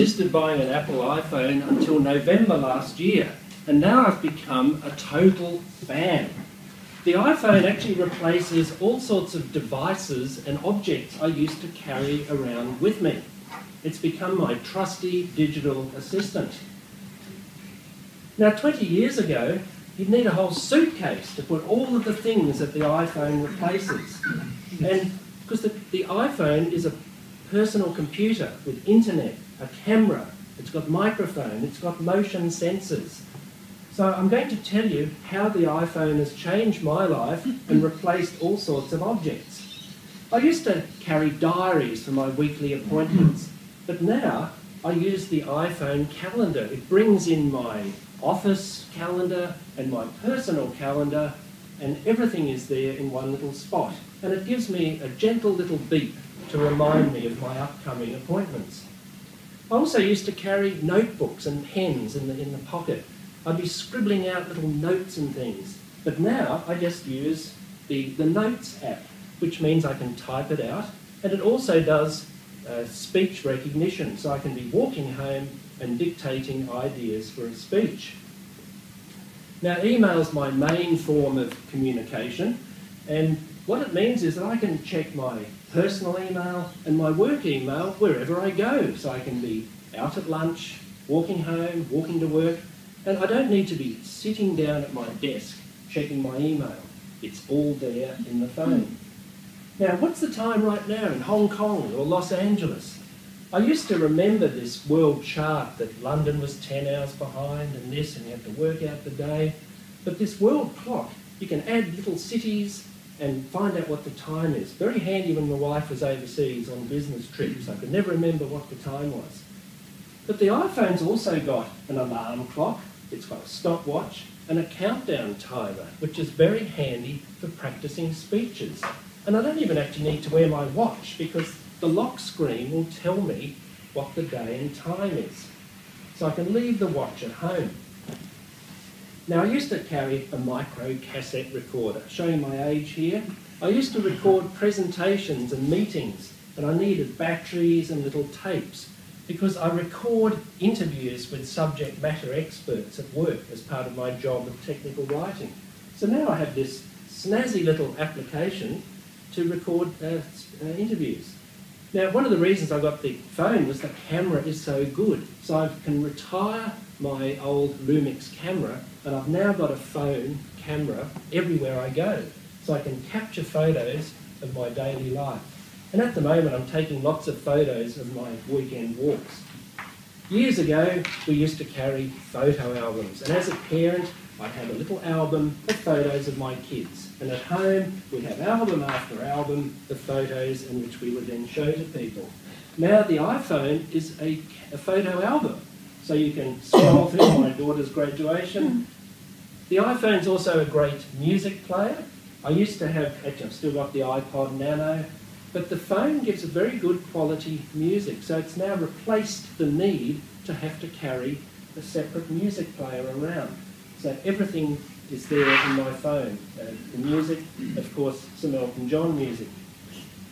resisted buying an Apple iPhone until November last year, and now I've become a total fan. The iPhone actually replaces all sorts of devices and objects I used to carry around with me. It's become my trusty digital assistant. Now, 20 years ago, you'd need a whole suitcase to put all of the things that the iPhone replaces. And because the iPhone is a personal computer with internet, a camera, it's got microphone, it's got motion sensors. So I'm going to tell you how the iPhone has changed my life and replaced all sorts of objects. I used to carry diaries for my weekly appointments, but now I use the iPhone calendar. It brings in my office calendar and my personal calendar, and everything is there in one little spot. And it gives me a gentle little beep to remind me of my upcoming appointments. I also used to carry notebooks and pens in the pocket. I'd be scribbling out little notes and things. But now I just use the Notes app, which means I can type it out. And it also does speech recognition, so I can be walking home and dictating ideas for a speech. Now, email is my main form of communication, and what it means is that I can check my personal email and my work email wherever I go. So I can be out at lunch, walking home, walking to work, and I don't need to be sitting down at my desk checking my email. It's all there in the phone. Now, what's the time right now in Hong Kong or Los Angeles? I used to remember this world chart that London was 10 hours behind and this, and you have to work out the day. But this world clock, you can add little cities and find out what the time is. Very handy when my wife was overseas on business trips. I could never remember what the time was. But the iPhone's also got an alarm clock, it's got a stopwatch and a countdown timer, which is very handy for practicing speeches. And I don't even actually need to wear my watch because the lock screen will tell me what the day and time is. So I can leave the watch at home. Now, I used to carry a micro cassette recorder, showing my age here. I used to record presentations and meetings, and I needed batteries and little tapes because I record interviews with subject matter experts at work as part of my job of technical writing. So now I have this snazzy little application to record interviews. Now, one of the reasons I got the phone was the camera is so good. So I can retire my old Lumix camera, and I've now got a phone camera everywhere I go. So I can capture photos of my daily life. And at the moment, I'm taking lots of photos of my weekend walks. Years ago, we used to carry photo albums, and as a parent, I'd have a little album of photos of my kids. And at home, we'd have album after album of photos in which we would then show to people. Now the iPhone is a photo album. So you can scroll through my daughter's graduation. The iPhone's also a great music player. I used to have, actually I've still got the iPod Nano, but the phone gives a very good quality music. So it's now replaced the need to have to carry a separate music player around. So everything is there in my phone. The music, of course, some Elton John music.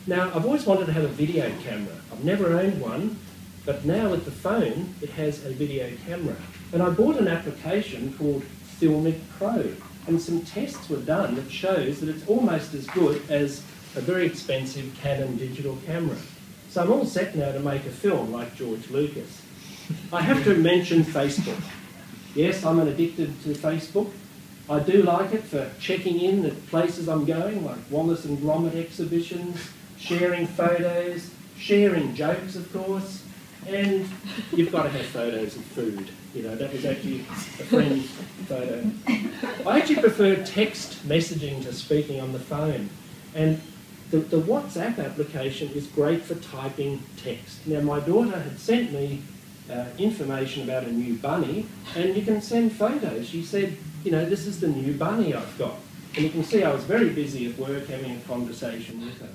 Now, I've always wanted to have a video camera. I've never owned one, but now with the phone, it has a video camera. And I bought an application called Filmic Pro, and some tests were done that shows that it's almost as good as a very expensive Canon digital camera. So I'm all set now to make a film like George Lucas. I have to mention Facebook. Yes, I'm addicted to Facebook. I do like it for checking in at places I'm going, like Wallace and Gromit exhibitions, sharing photos, sharing jokes, of course, and you've got to have photos of food. You know, that was actually a friend's photo. I actually prefer text messaging to speaking on the phone, and the WhatsApp application is great for typing text. Now, my daughter had sent me information about a new bunny, and you can send photos. She said, you know, this is the new bunny I've got. And you can see I was very busy at work having a conversation with her.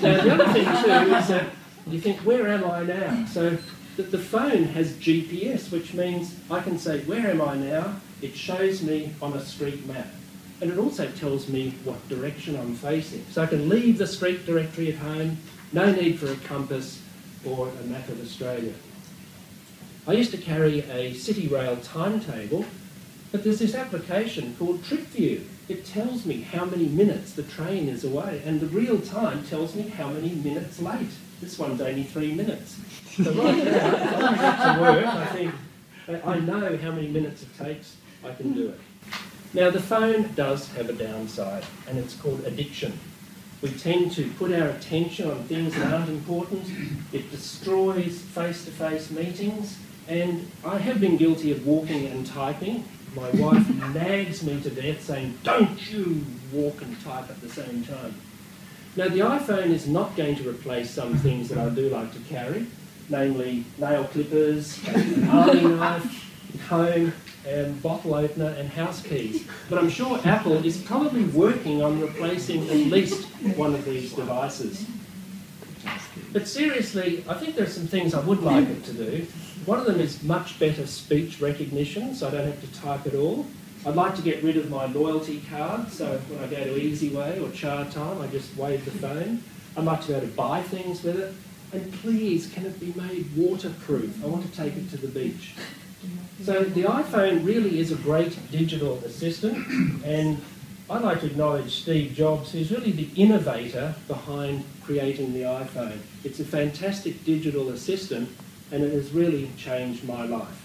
Now, the other thing too is that you think, where am I now? So the phone has GPS, which means I can say, where am I now? It shows me on a street map. And it also tells me what direction I'm facing. So I can leave the street directory at home, no need for a compass or a map of Australia. I used to carry a City Rail timetable, but there's this application called Trip View. It tells me how many minutes the train is away, and the real time tells me how many minutes late. This one's only 3 minutes. So right now, if I get to work, I think, I know how many minutes it takes, I can do it. Now, the phone does have a downside, and it's called addiction. We tend to put our attention on things that aren't important. It destroys face-to-face meetings, and I have been guilty of walking and typing. My wife nags me to death saying, "Don't you walk and type at the same time." Now, the iPhone is not going to replace some things that I do like to carry, namely nail clippers, an army knife, comb, bottle opener and house keys. But I'm sure Apple is probably working on replacing at least one of these devices. But seriously, I think there are some things I would like it to do. One of them is much better speech recognition, so I don't have to type at all. I'd like to get rid of my loyalty card, so when I go to Easy Way or Char Time, I just wave the phone. I'd like to be able to buy things with it. And please, can it be made waterproof? I want to take it to the beach. So the iPhone really is a great digital assistant, and I'd like to acknowledge Steve Jobs, who's really the innovator behind creating the iPhone. It's a fantastic digital assistant, and it has really changed my life.